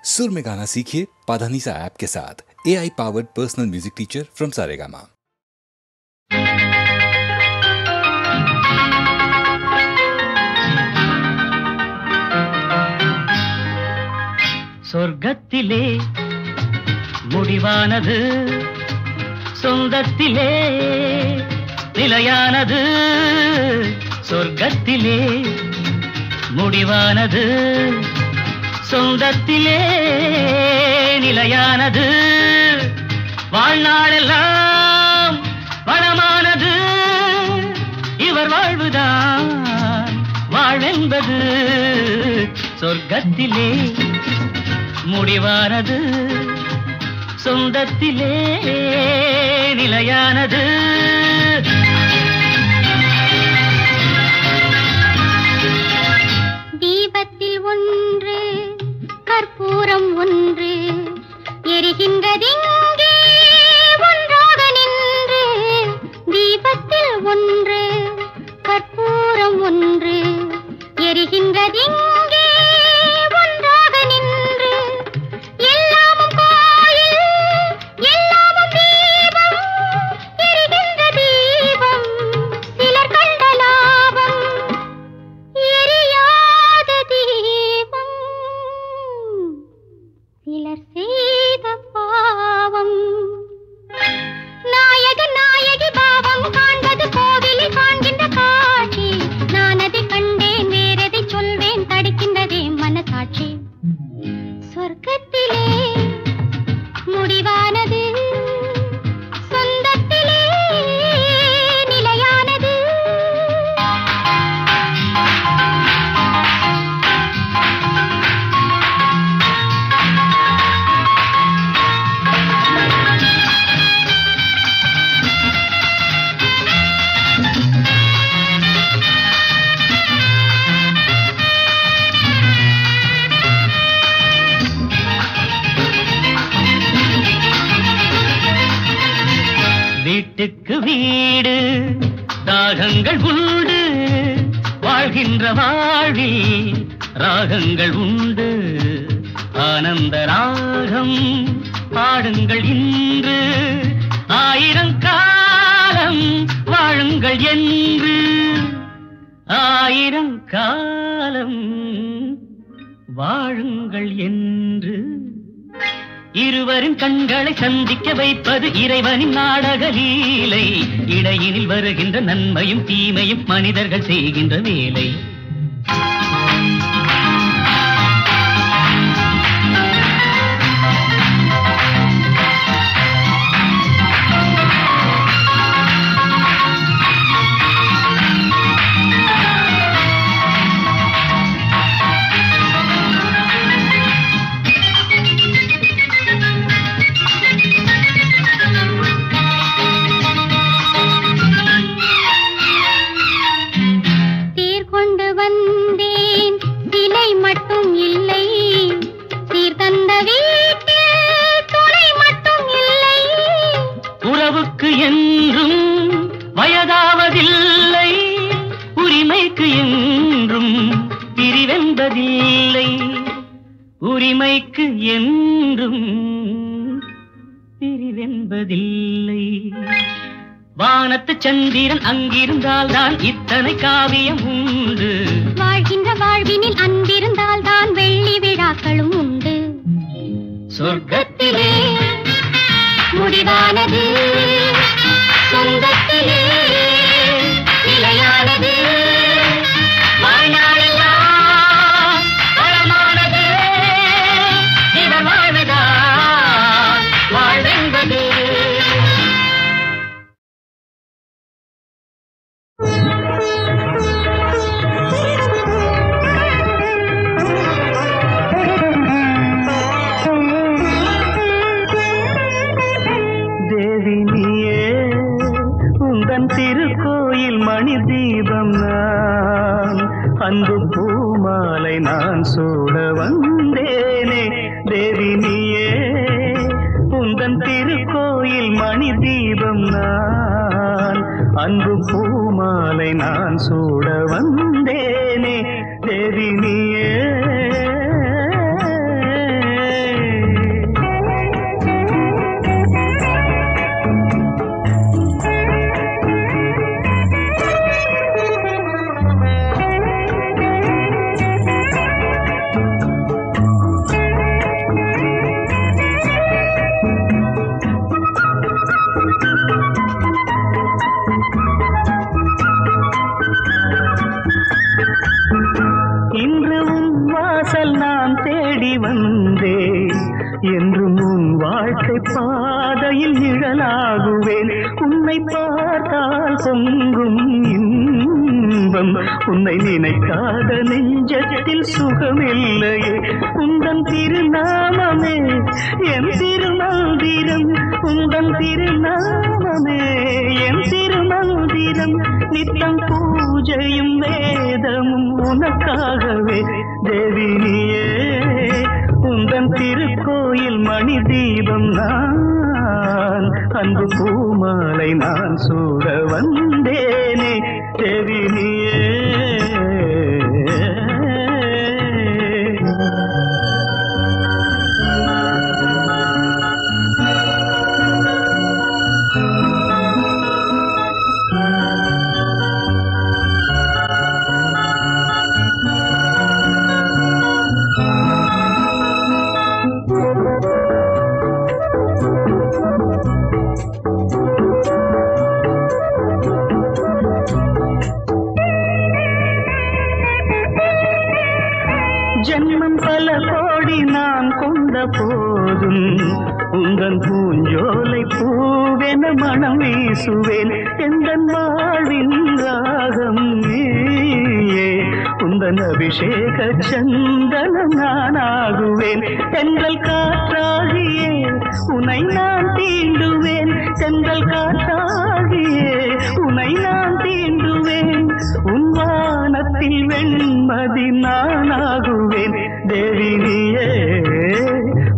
सुर में गाना सीखिए पाधानीसा ऐप के साथ। AI powered personal music teacher from Saregama. சொர்க்கத்திலே முடிவானது, சொந்தத்திலே நிலையானது. சொர்க்கத்திலே முடிவானது, சொந்தத்திலே நிலையானது. வாழ்நாளெல்லாம் வளமானது, இவர் வாழ்வுதான் வாழ்வென்பது. சொர்க்கத்திலே முடிவானது, சொந்தத்திலே நிலையானது. தீபத்தில் ஒன்று, கற்பூரம் ஒன்று எரிகின்றதிங்கே ஒன்றாக நின்று. தீபத்தில் ஒன்று, கற்பூரம் ஒன்று எரிகின்றதிங்கே ஒன்றாக நின்று. எல்லாமும் கோயில், எல்லாமும் தீபம், எரிகின்ற தீபம் சிலர் கண்ட லாபம், எரியாத தீபம் சிலர் செய்த பாவம். நாயகன் நாயகி பாவம் காண்பது கோவிலில் காண்கின்ற காட்சி. நான் அதை கண்டேன், வேறதை சொல்வேன், தடுக்கின்றதே மனசாட்சி. சொர்க்கத்திலே முடிவானது, சொந்தத்திலே நிலையானது. வீட்டுக்கு வீடு தாகங்கள் உண்டு, வாழ்கின்ற வாழ்வில் ராகங்கள் உண்டு. ஆனந்த ராகம் பாடுங்கள் இன்று, ஆயிரம் காலம் வாழுங்கள் என்று. ஆயிரம் காலம் வாழுங்கள் என்று. இருவரின் கண்களை சந்திக்க வைப்பது இறைவனின் நாடக லீலை. இடையினில் வருகின்ற நன்மையும் தீமையும் மனிதர்கள் செய்கின்ற வேலை. என்றும் வயதாவதில்லை, உரிமைக்கு என்றும் பிரிவென்பதில்லை. உரிமைக்கு என்றும் பிரிவென்பதில்லை. வானத்து சந்திரன் அங்கிருந்தால் தான் இத்தனை காவியம் உண்டு. வாழ்கின்ற வாழ்வினில் அன்பிருந்தால் தான் வெள்ளி விழாக்களும் உண்டு. சொர்க்கத்திலே முடிவானது, சொந்தத்திலே நிலையானது. வாழ்நாளெல்லாம் வளமானது, இவர் வாழ்வதால் வாழ்வென்பது. திருக்கோயில் மணி தீபம் நான், அன்பு பூமாலை நான் சூட வந்தேனே. தேவி நீயே உந்தன் திருக்கோயில் மணி தீபம் நான், அன்பு பூமாலை நான் சூட வந்தேனே. தேவி நீயே வந்தேன் என்று முன் வாழ்க்கை பாதையில் நிழலாகுவேன். உன்னை பார்த்தால் பொங்கும் இன்பம், உன்னை நினைக்காத நெஞ்சத்தில் சுகமில்லையே. உந்தன் திருநாமமே என் திருமந்திரம், உந்தன் திருநாமமே என் திருமந்திரம். நித்தம் பூஜையும் வேதமும் உனக்காகவே தேவி நீயே. உந்தன் திருக்கோயில் மணி தீபம் நான், அன்பு பூமாலை நான் சூட வந்தேனே தேவி நீயே. ஜென்மம் பல கோடி நான் கொண்ட போதும் உந்தன் பூஞ்சோலை பூவென மனம் வீசுவேன். எந்தன் வாழ்வின் ராகம் நீயே, உந்தன் அபிஷேக சந்தனம் நானாகுவேன். தென்றல் காற்றாகியே உனை நான் தீண்டுவேன், தென்றல் காற்றாகியே உனை நான் தீண்டுவேன். உன் வானத்தில் வெண்மதி நானாகுவேன் தேவி நீயே.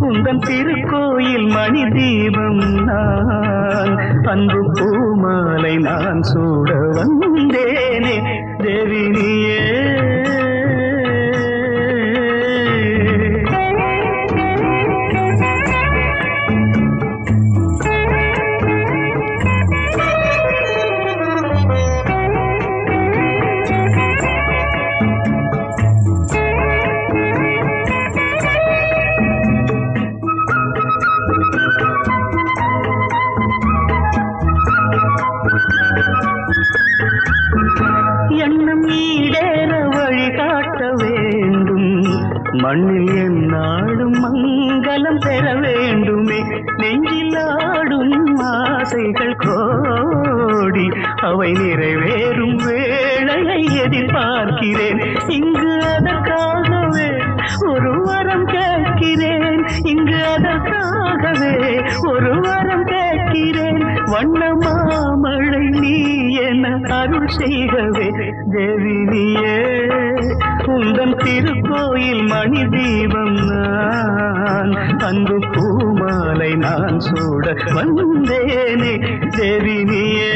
உந்தன் திருக்கோயில் மணி தீபம் நான், அன்பு பூமாலை நான் சூட வந்தேனே தேவி நீயே. எண்ணம் ஈடேற வழி காட்ட வேண்டும், மண்ணில் எந்நாளும் மங்களம் பெற வேண்டுமே. நெஞ்சில் ஆடும் ஆசைகள் கோடி, அவை நிறைவேறும் வேளையை எதிர்பார்க்கிறேன். இங்கு அதற்காகவே ஒரு வரம் கேட்கிறேன், இங்கு அதற்காகவே ஒரு வரம் கேட்கிறேன். வண்ண மாமழை நீ என அருள் செய்கவே தேவி நீயே. உந்தன் திருக்கோயில் மணி தீபம் நான், அன்பு பூமாலை நான் சூட வந்தேனே தேவி நீயே.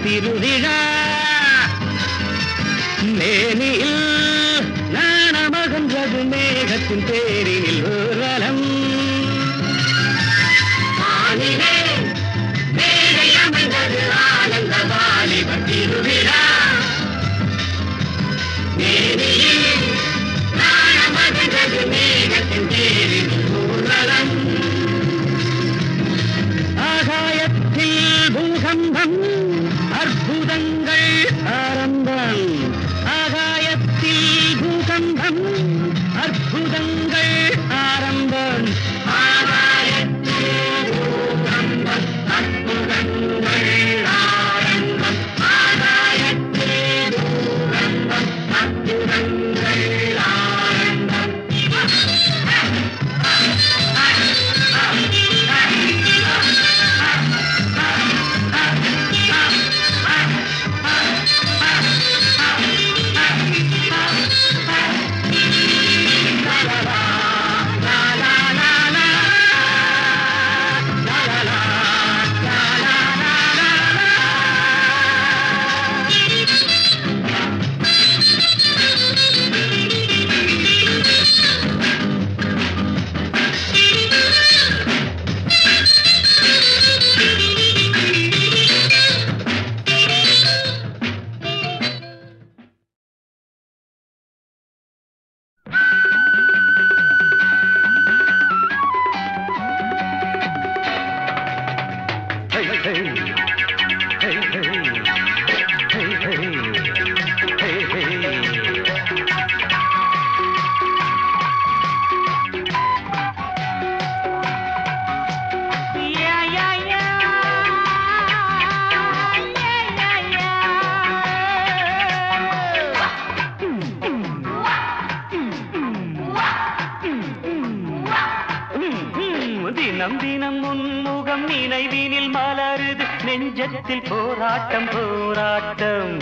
திருவிழா மேனில் நாணமகன்றது மேகத்தின் தேரினில் ஊர்வலம். அமைந்தது ஆனந்த வாலிப திருவிழா மேனில் நாணமகன்றது மேகத்தின் தேரினில் ஊர்வலம். ஆகாயத்தில் பூகம்பம் அற்புதங்கள் ஆரம்பம், ஆகாயத்தில் பூகம்பம் அற்புதங்கள் ஆரம்பம். தினம் தினம் உன்முகம் நினைவினில் மலருது நெஞ்சத்தில் போராட்டம் போராட்டம்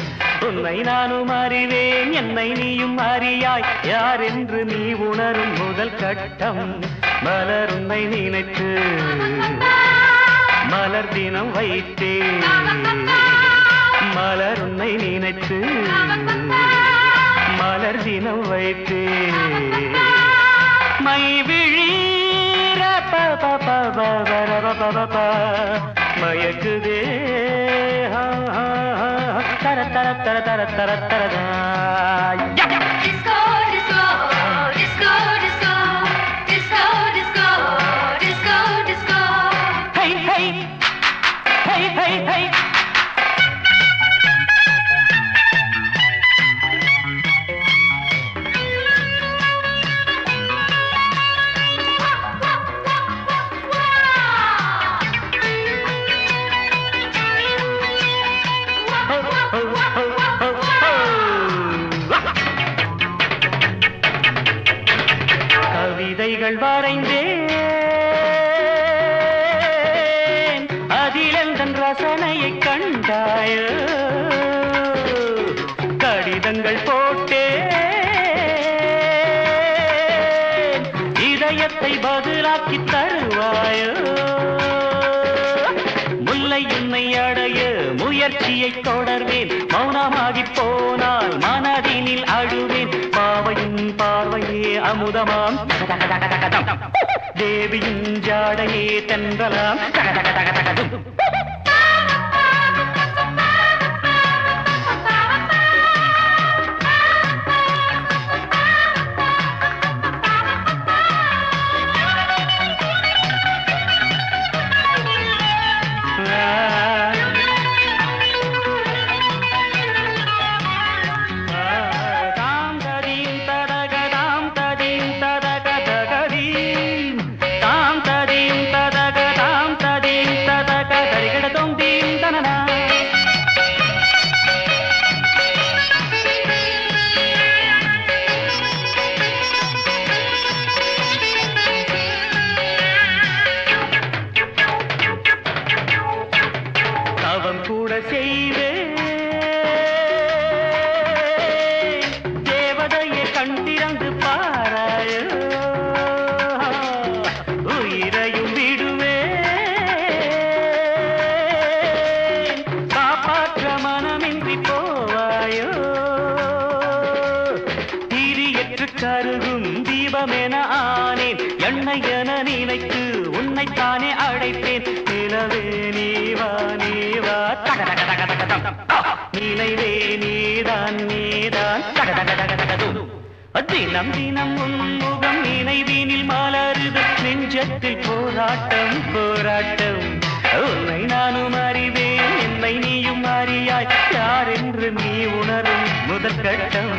உன்னை நானும் அறிவேன் என்னை நீயும் அறியாய் யார் என்று நீ உணரும் முதல் கட்டம் மலர் உன்னை நினைத்து மலர் தினம் வைத்தேன் மலர் உன்னை நினைத்து மலர் தினம் வைத்தேன் மை விழீர மயக்குதே தர தர தர தர தர தரதா கவிதைகள் வரைந்தேன் அதிலெந்தன் ரசனையை கண்டாயோ கடிதங்கள் போட்டேன் இதயத்தை பதிலாக்கி தருவாயோ முல்லை உன்னை அடைய முயற்சியை தொடர்வேன் மௌனமாகி போனால் மனதினில் அழுவேன் பாவையின் பார்வையே அமுதமாம் தேவியின் ஜாடையே தென்றலாம் கருகும் தீபமென ஆனேன் எண்ணெய் என நினைத்து உன்னைத்தானே அழைத்தேன் நிலவே நீவா நீவா நினைவே நீதான் நீதான் தினம் தினம் உன்முகம் நினைவினில் மலருது நெஞ்சத்தில் போராட்டம் போராட்டம் உன்னை நானும் அறிவேன் என்னை நீயும் அறியாய் யார் என்று நீ உணரும் முதல் கட்டம்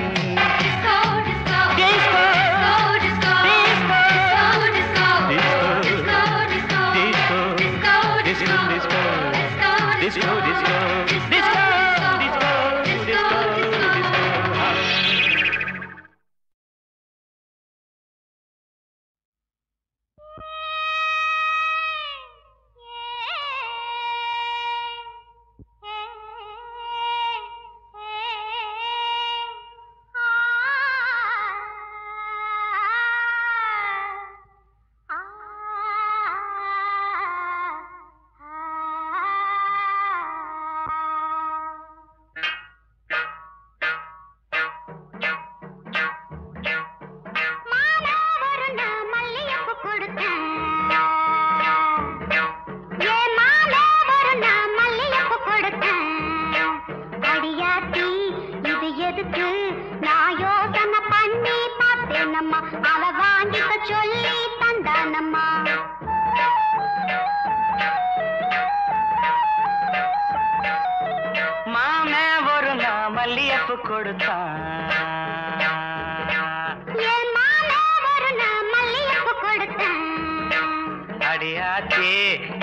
அடியாச்சி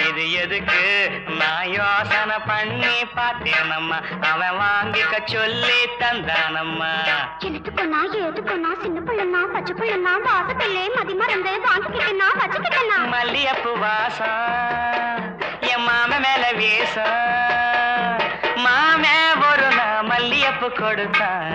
இது எதுக்கு நான் யோசனை பண்ணி பார்த்தேனம்மா அவன் வாங்கிக்க சொல்லி தந்தானம்மா எழுத்துக்கொன்னா ஏதுக்கொன்னா சின்ன பிள்ளைனா பச்சை பிள்ளைனா வாசத்திலே மதி மறந்து வாங்கிக்கிட்டனா வச்சுக்கிட்டனா மல்லியப்பு வாசம் என் மாம மேல வீசம் மாமே ஒரு நான் மல்லியப்பு கொடுத்தான்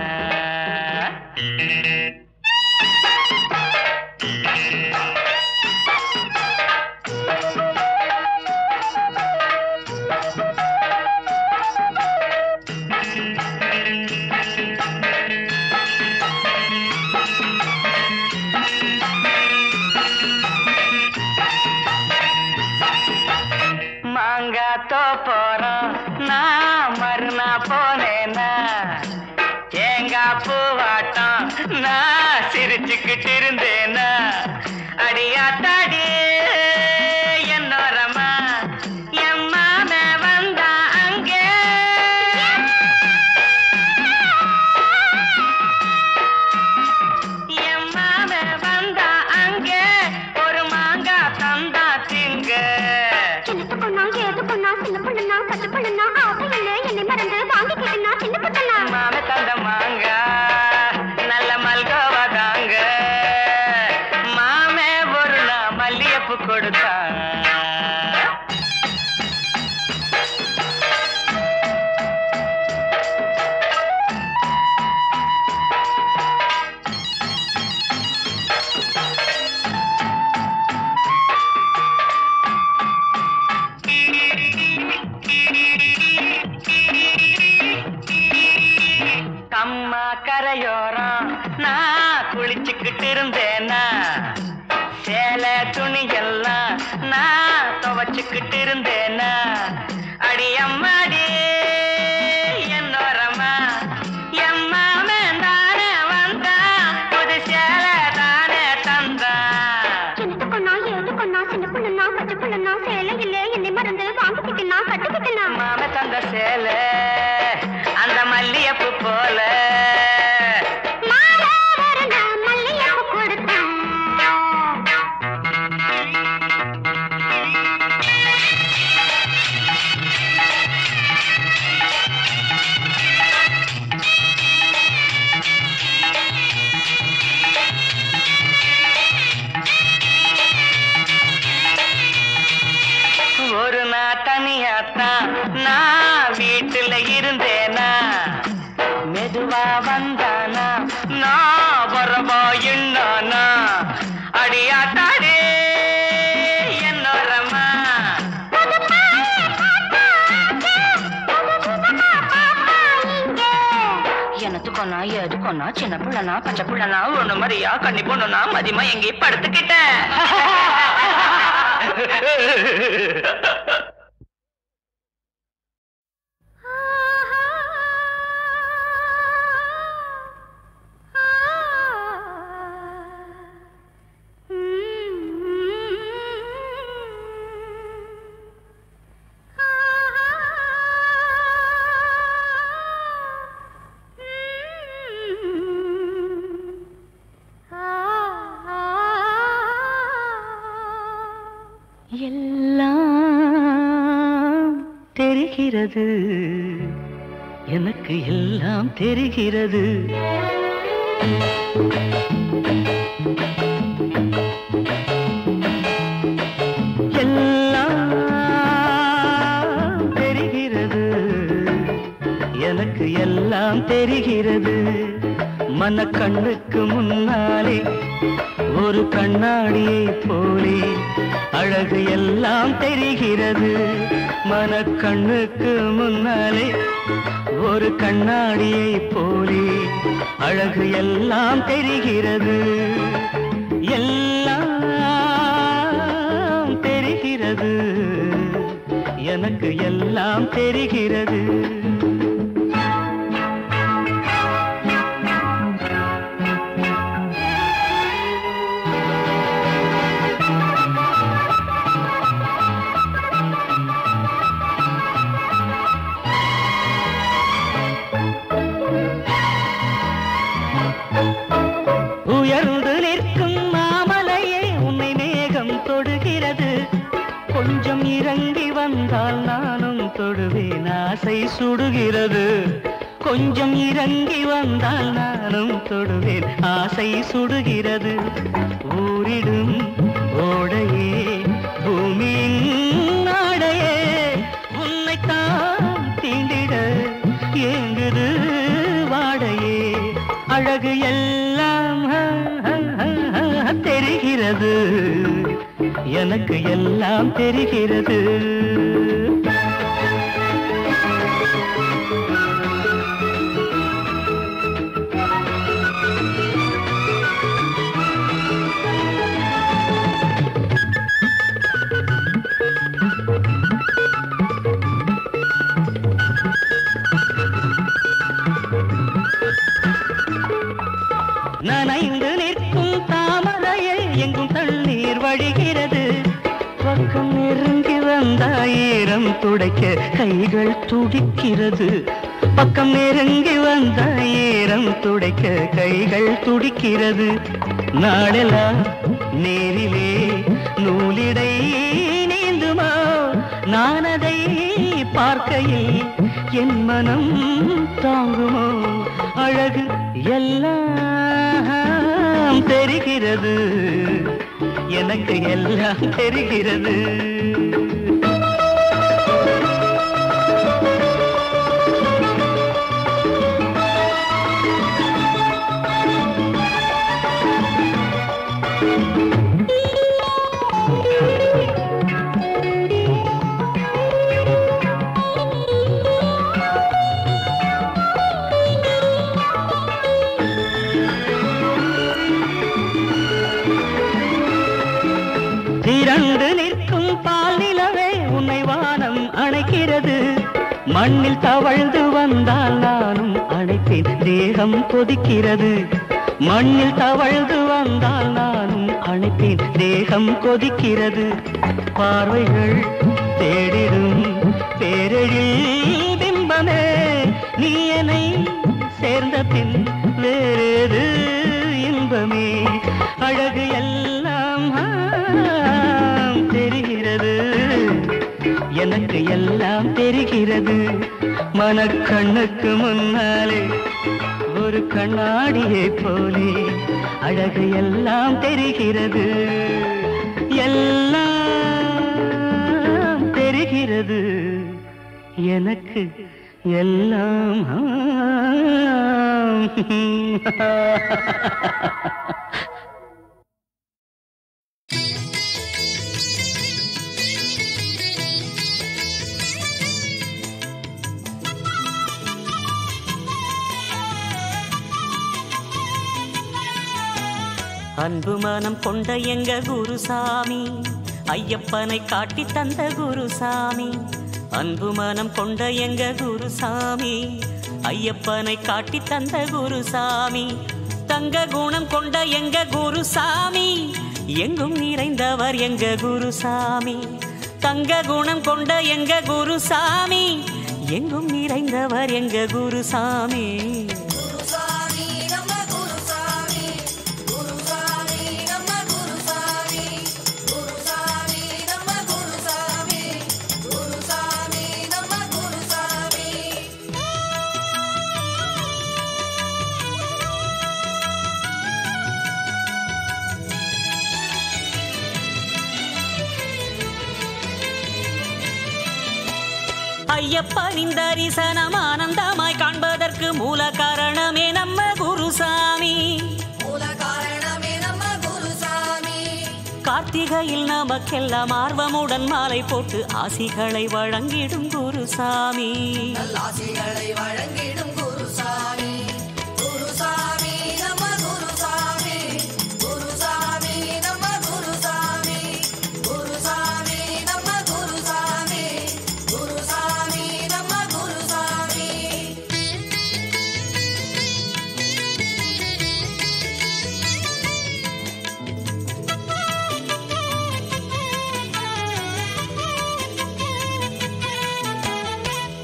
மாங்காத்தோ போறோம் நான் மறுநா போனேனா தேங்காய் பூவாட்டம் நான் சிரிச்சுக்கிட்டு இருந்தேனா அடியாத்தாடி என்னோரமா என் மாம வந்தா அங்கே என் மாம வந்தா அங்கே ஒரு மாங்காய் தந்தா திங்க எழுத்துக்கொன்னா ஏதுக்கொன்னா சின்ன பிள்ளைனா பச்சை பிள்ளைனா ஆசையிலே என்னை மறந்து வாங்கிக்கிட்டனா சின்ன பிள்ளைனா மாம தந்த மாங்கா நல்ல மல்கோவா தாங்க மாமே ஒரு நான் மல்லியப்பு கொடுத்தான் அம்மா கரையோரம் நான் குளிச்சுக்கிட்டு இருந்தேனா சேலை துணி எல்லாம் நான் துவச்சுக்கிட்டு இருந்தேனா அடி அம்மாடி என்னோரமா என் மாமன் தானே வந்தா புது சேலை தானே தந்தா எழுத்துக்கொன்னா ஏதுக்கொன்னா சின்ன பிள்ளைனா பச்சை பிள்ளைனா சேலையிலே என்னை மறந்து வாங்கிக்கிட்டனா கட்டுக்கிட்டனா மாம தந்த சேலை அந்த மல்லியப்பு போல மல்லியப்பு கொடுத்தான் ஒரு நாள் தனியாத்தான் நான் வீட்டுல இருந்தேனா மெதுவா வந்தானா நான் வரவா என்னானா அடியாத்தாடே என்னோரமா எனத்துக்கொன்னா எதுக்கொன்னா சின்ன பிள்ளைனா பச்சை பிள்ளைனா ஒண்ணு மாதிரியா கண்ணி பொண்ணுனா மதியமா எங்கே படுத்துக்கிட்டேன் எல்லாம் தெரிகிறது எனக்கு எல்லாம் தெரிகிறது எல்லாம் தெரிகிறது எனக்கு எல்லாம் தெரிகிறது மனக்கண்ணுக்கு முன்னாலே ஒரு கண்ணாடியை போலே அழகு எல்லாம் தெரிகிறது மனக்கண்ணுக்கு முன்னாலே ஒரு கண்ணாடியை போலே அழகு எல்லாம் தெரிகிறது எல்லாம் தெரிகிறது எனக்கு எல்லாம் தெரிகிறது உயர்ந்து நிற்கும் மாமலையை உன்னை மேகம் தொடுகிறது கொஞ்சம் இறங்கி வந்தால் நானும் தொடுவேன் ஆசை சுடுகிறது கொஞ்சம் இறங்கி வந்தால் நானும் தொடுவேன் ஆசை சுடுகிறது ஊரிடும் ஓடையே பூமியின் நாடையே உன்னைத்தான் தீண்டிட ஏங்குது வாடையே அழகு எல்லாம் தெரிகிறது எனக்கு எல்லாம் தெரிகிறது நனைந்து நிற்கும் தாமரையை எங்கும் தண்ணீர் வழிகிறது பக்கம் நெருங்கி வந்தாயிரம் துடைக்க கைகள் துடிக்கிறது பக்கம் நெருங்கி வந்தாயிரம் துடைக்க கைகள் துடிக்கிறது நாளெல்லாம் நேரிலே நூலிடை நீந்துமா நான் அதை பார்க்கையில் என் மனம் தாங்குமோ அழகு எல்லாம் தெரிகிறது எனக்கு எல்லாம் தெரிகிறது திரண்டு நிற்கும் பால் நிலவே உன்னை வானம் அணைக்கிறது மண்ணில் தவழ்ந்து வந்தால் நானும் அணைப்பேன் தேகம் கொதிக்கிறது மண்ணில் தவழ்ந்து வந்தால் நானும் அணைப்பேன் தேகம் கொதிக்கிறது பார்வைகள் தேடிடும் பேரெழில் பிம்பமே நீ என்னை சேர்ந்த பின் வேறேது இன்பமே அழகு எல்லாம் தெரிகிறது எனக்கு எல்லாம் தெரிகிறது மனக்கண்ணுக்கு முன்னாலே ஒரு கண்ணாடியை போலே அழகு எல்லாம் தெரிகிறது எல்லாம் தெரிகிறது எனக்கு எல்லாம் அன்பு மனம் கொண்ட எங்க குருசாமி ஐயப்பனை காட்டி தந்த குருசாமி அன்பு மனம் கொண்ட எங்க குருசாமி ஐயப்பனை காட்டி தந்த குருசாமி தங்க குணம் கொண்ட எங்க குருசாமி எங்கும் நிறைந்தவர் எங்க குருசாமி தங்க குணம் கொண்ட எங்க குருசாமி எங்கும் நிறைந்தவர் எங்க குருசாமி ஐயப்பனின் தரிசனம் ஆனந்தமாய் காண்பதற்கு மூல காரணமே நம்ம குருசாமி கார்த்திகையில் நமக்கெல்லாம் ஆர்வமுடன் மாலை போட்டு ஆசிகளை வழங்கிடும் குருசாமி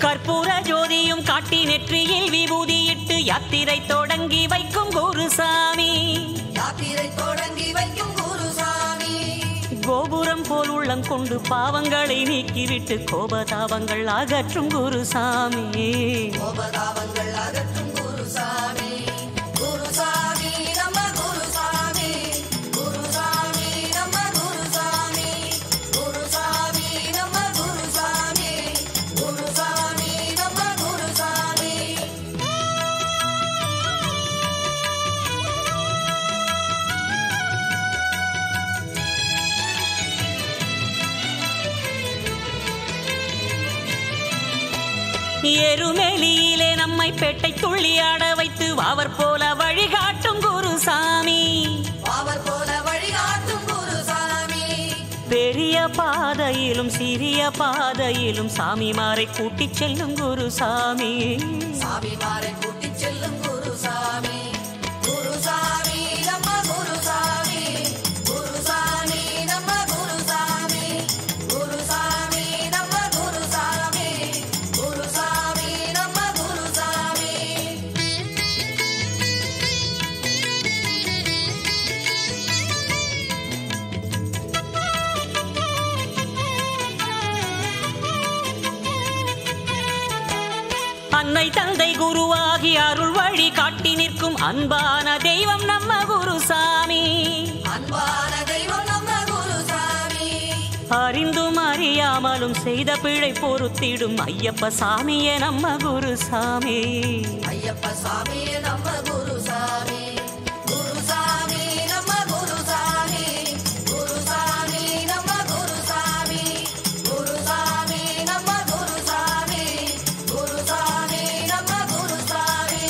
கற்பூர ஜோதியும் காட்டி நெற்றியில் விபூதியிட்டு யாத்திரை தொடங்கி வைக்கும் குருசாமி கோபுரம் போல் உள்ளம் கொண்டு பாவங்களை நீக்கிவிட்டு கோபதாபங்கள் அகற்றும் குருசாமி. கோபதாபங்கள் அகற்றும் குருசாமி. குருசாமி நம்ம குருசாமி. குருசாமி நம்ம குருசாமி. குருசாமி நம்ம குருசாமி. குருசாமி நம்ம குருசாமி. எருமெலியிலே நம்மை பெட்டை துள்ளியாட வைத்து அவர் போல வழிகாட்டும் குருசாமி. அவர் போல வழிகாட்டும் குருசாமி. பெரிய பாதையிலும் சிறிய பாதையிலும் சாமிமாரை கூட்டிச் செல்லும் குருசாமி. சாமிமாரை கூட்டிச் செல்லும் குருசாமி. குருசாமி நம்ம குருசாமி. குருசாமி நம்ம குருசாமி. குருசாமி நம்ம குருசாமி. குருசாமி நம்ம குருசாமி. அன்னை தந்தை குருவாகி அருள் வழி காட்டி நிற்கும் அன்பான தெய்வம் நம்ம குருசாமி. அன்பான தெய்வம் நம்ம குருசாமி. அறிந்தும் அறியாமலும் செய்த பிழை பொறுத்திடும் ஐயப்ப சாமியே நம்ம குருசாமி. ஐயப்ப சாமியே நம்ம குருசாமி. குருசாமி நம்ம குருசாமி. குருசாமி நம்ம குருசாமி. குருசாமி நம்ம குருசாமி. குருசாமி நம்ம குருசாமி.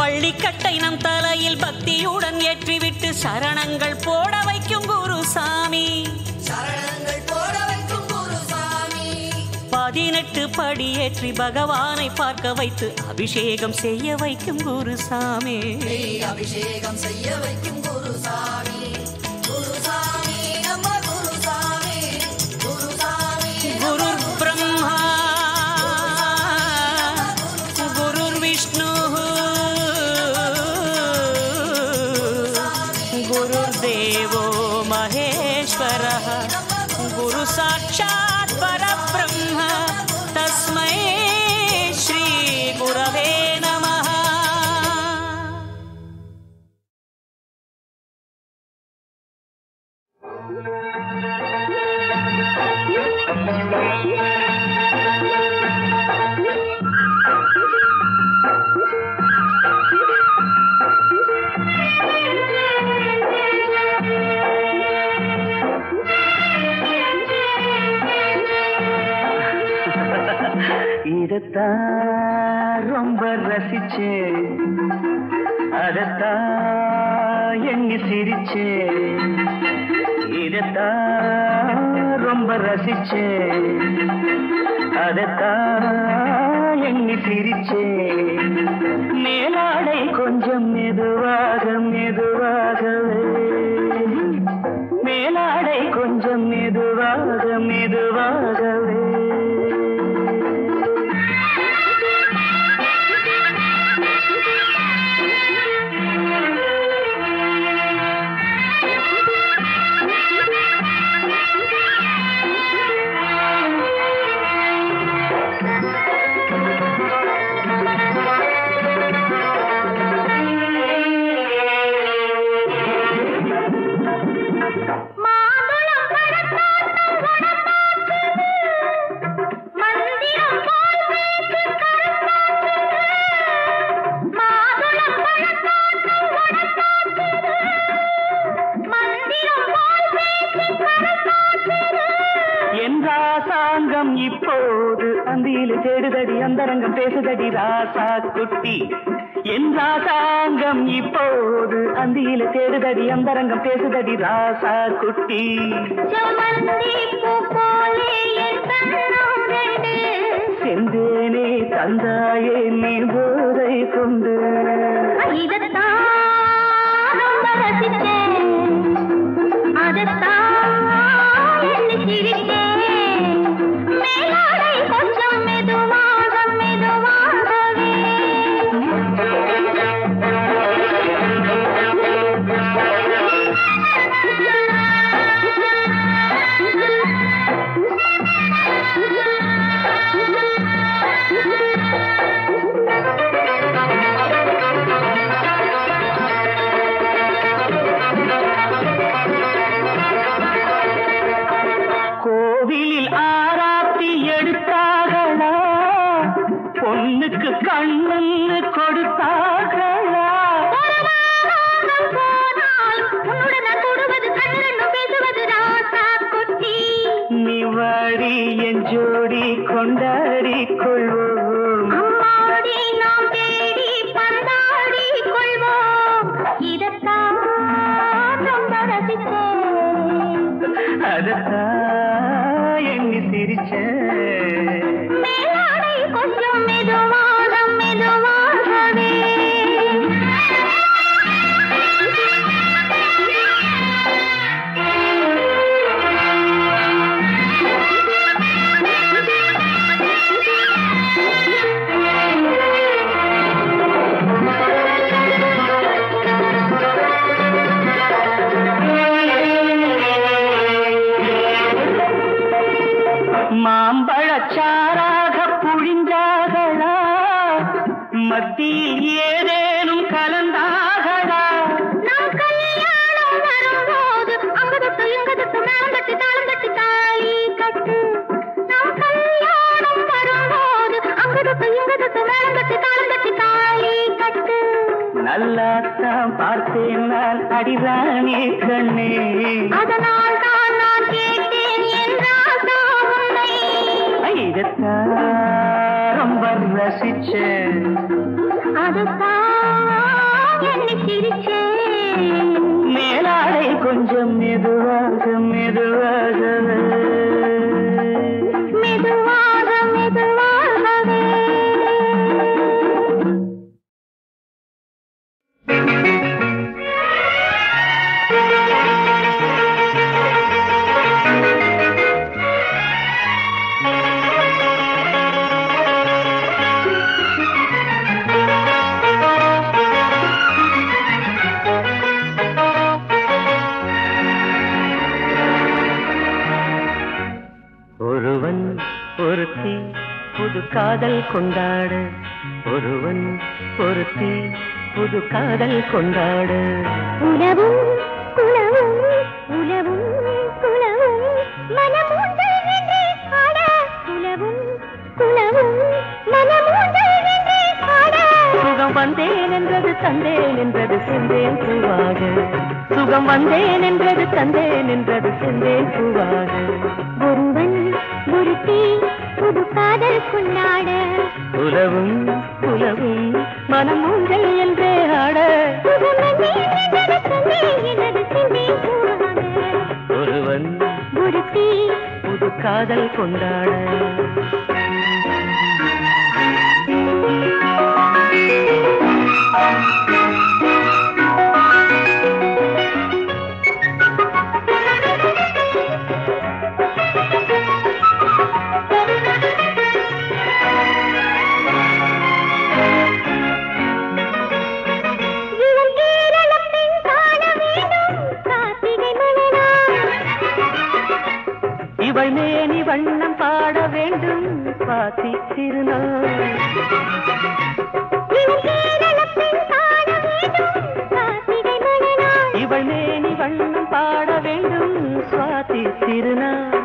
பள்ளிக்கட்டை நம் தலையில் பக்தியுடன் ஏற்றிவிட்டு சரணங்கள் போட வைக்கும் குருசாமி. சரணங்கள் போட வைக்கும் குருசாமி. 18 படி ஏற்றி பகவானை பார்க்க வைத்து அபிஷேகம் செய்ய வைக்கும் குருசாமி. அபிஷேகம் செய்ய வைக்கும் குருசாமி. குருசாமி நம்ம குருசாமி. குருசாமி குரு பிரம்மா குரு விஷ்ணு குருதேவோ மகேஸ்வரः குரு சாட்சாத் பரபிரம்ம தஸ்மை ஸ்ரீ குரவே நமः. இதத்தான் ரொம்ப ரசிச்சேன், அதத்தான் எண்ணி சிரிச்சேன். இதத்தான் ரொம்ப ரசிச்சேன், அதத்தான் எண்ணி சிரிச்சேன். மேலாடை கொஞ்சம் மெதுவாக மெதுவாகவே, மேலாடை கொஞ்சம் மெதுவாக மெதுவாகவே. இப்போது அந்தியில தேடுதடி அந்தரங்கம் பேசுதடி ராசா குட்டி. என் ராசாங்கம் இப்போது அந்தியில தேடுதடி அந்தரங்கம் பேசுதடி ராசா குட்டி. செந்தேனே தந்தாயே நீ போதை கொண்டு கண்ணுக்கு கண்ணு கொடுத்தார்களா நீ வாடி என் ஜோடி கொண்டாடி கொள்வோம் நாம் தேடி பந்தாடி கொள்வோம் இதத்தான் ரொம்ப ரசித்தேன் அதத்தான் எண்ணி சிரிச்சேன் மேலாடை கொஞ்சம் மெதுவாக மெதுவாகவே மாம்பழச்சாராக புழிஞ்சாகளா மத்தியில் ஏதேனும் கலந்தாகளா நாம் கல்யாணம் வரும்போது அங்கதட்டு இங்கதட்டு மேலங்கட்டு தாளங்கட்டு தாலி கட்டு நாம் கல்யாணம் வரும்போது அங்கதட்டு இங்கதட்டு மேலங்கட்டு தாளங்கட்டு தாலி கட்டு நல்லாத்தான் பார்த்தேன் நான் அடிராணி கண்ணே அதனால் தான் நான் கேட்டேன் என்றால் இதத்தான் ரொம்ப ரசிச்சேன் அதுதான் என்னை சிரிச்சேன் மேலாடை கொஞ்சம் மெதுவாக மெதுவாக மெதுவாக மெதுவாகவே ஒருவன் ஒருத்தி புது காதல் கொண்டாடு ஒருவன் ஒருத்தி புது காதல் கொண்டாடு உலவும் குலவும் உலவும் குலவும் மனமூந்தல் வென்றே ஆட உலவும் குலவும் மனமூந்தல் வென்றே ஆட சுகம் வந்தேன் என்றது தந்தேன் என்றது செந்தேன் பூவாக சுகம் வந்தேன் என்றது தந்தேன் என்றது செந்தேன் பூவாக ஒருவன் ஒருத்தி புது காதல் கொண்டாட உலவும் உலவும் மனமூஞ்சல் என்றே ஆட ஒருவன் ஒருத்தி புது காதல் கொண்டாட இவள் மேனி வண்ணம் பாட வேண்டும் பாத்தி திருநாள் இவள் மேனி வண்ணம் பாட வேண்டும் சுவாதி திருநாள்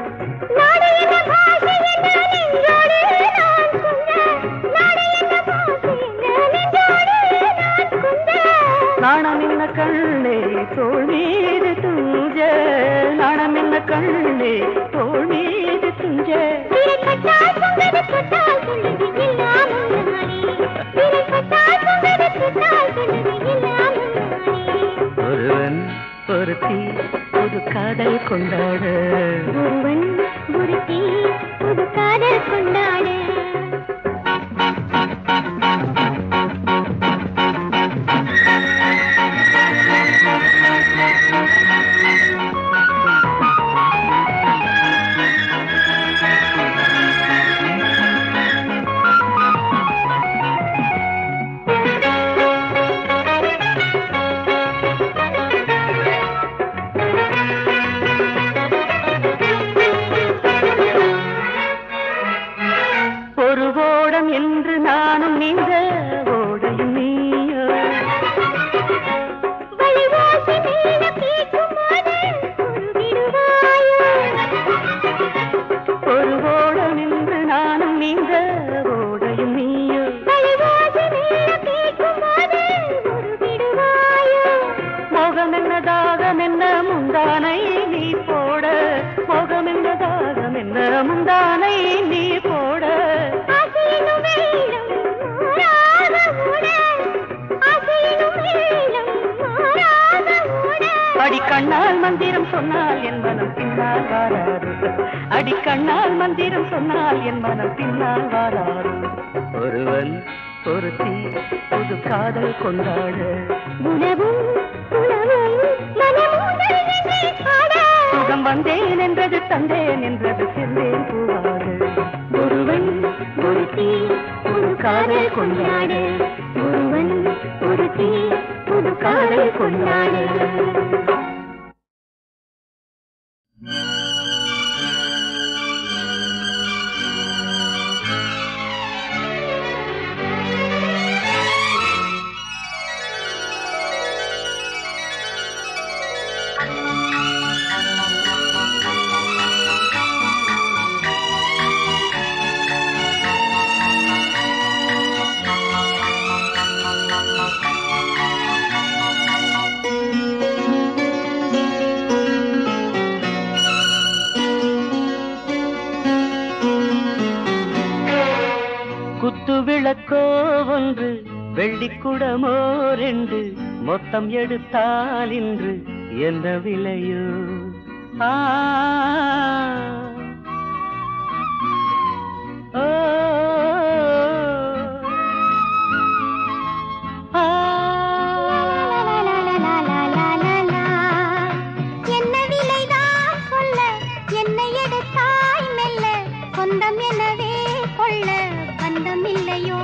நாணம் என்ன கண்ணே தோள் மீது துஞ்ச நாணம் என்ன கண்ணே தோள் மீது துஞ்ச ஒருவன் ஒருத்தி புது காதல் கொண்டாட ஒருவன் ஒருத்தி புது காதல் கொண்டாட என்று நானும் நீங்க ஓடையும் நீயோ ஒரு ஓடம் என்று நானும் நீங்க ஓடையும் நீயோ முந்தானை நீ போட அடிக்கண்ணால் மந்திரம் சொன்னால் என் மனம் பின்னால் வாராது. அடிக்கண்ணால் மந்திரம் சொன்னால் என் மனம் பின்னால் வாராது. ஒருவன் ஒருத்தி புது காதல் கொண்டாட சுகம் வந்தேன் என்றது தந்தேன் என்றது சென்றேன் பூவாடு. ஒருவன் ஒருத்தி புது காதல் கொண்டாட ஒருவன் ஒருத்தி புது காதல் கொண்டாட. விளக்கோ ஒன்று வெள்ளிக்குடமோ ரெண்டு மொத்தம் எடுத்தால் இன்று என்ன விலையோ? என்ன விலைதான் சொல்ல என்னை எடுத்தாய் மெல்ல சொந்தம் எனவே கொள்ள பந்தமில்லையோ?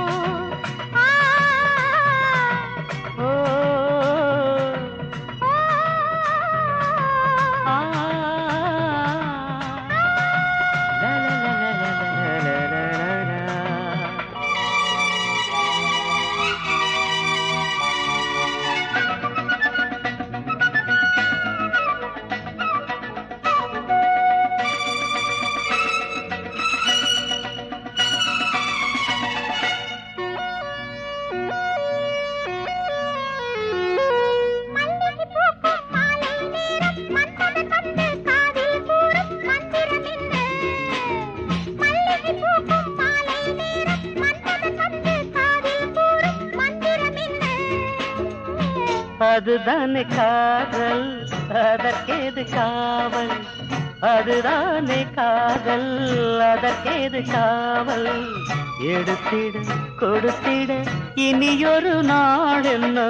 அதுதானே காதல் அதற்கேது காவல், அதுதானே காதல் அதற்கேது காவல். எடுத்திட கொடுத்திட இனியொரு நாள் என்ன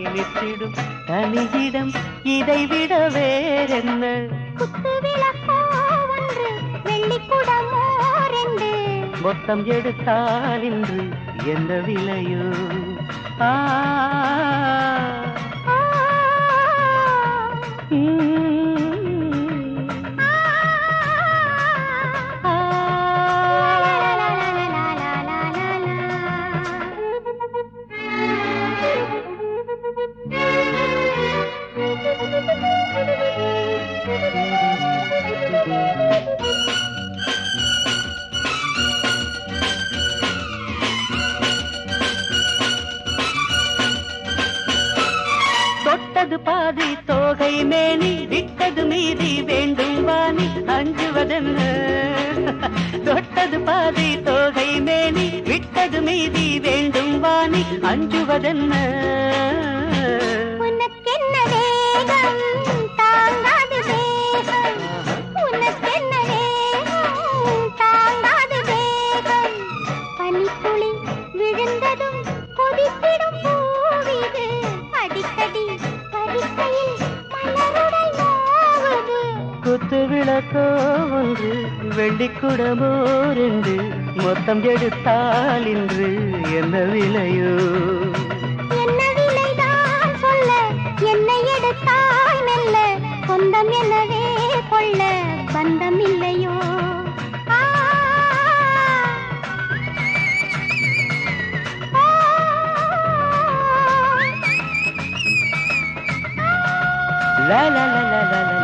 இனித்திடும் தனியிடம் இதைவிட வேறென்ன? குத்து விளக்கோ ஒன்று வெள்ளிக்குடமோ ரெண்டு மொத்தம் எடுத்தால் இன்று என்ன விலையோ? தொட்டது பாதி தோகை மேனி விட்டது மீதி வேண்டும் வாணி அஞ்சுவதென்ன? தொட்டது பாதி தோகை மேனி விட்டது மீதி வேண்டும் வாணி அஞ்சுவதென்ன? உனக்கென்ன வேகம் தாங்காது வேகம், உனக்கென்ன வேகம் தாங்காது வேகம். பனித்துளி விழுந்ததும் கொதித்திடும் பூவிது அடிக்கடி பறிக்கையில் மலருடல் நோவது. குத்து விளக்கோ ஒன்று வெள்ளிக்குடமோ ரெண்டு மொத்தம் எடுத்தால் இன்று என்ன விலையோ? என்ன விலைதான் சொல்ல என்னை எடுத்தாய் மெல்ல சொந்தம் எனவே கொள்ள பந்தம் இல்லையோ? La la la la la la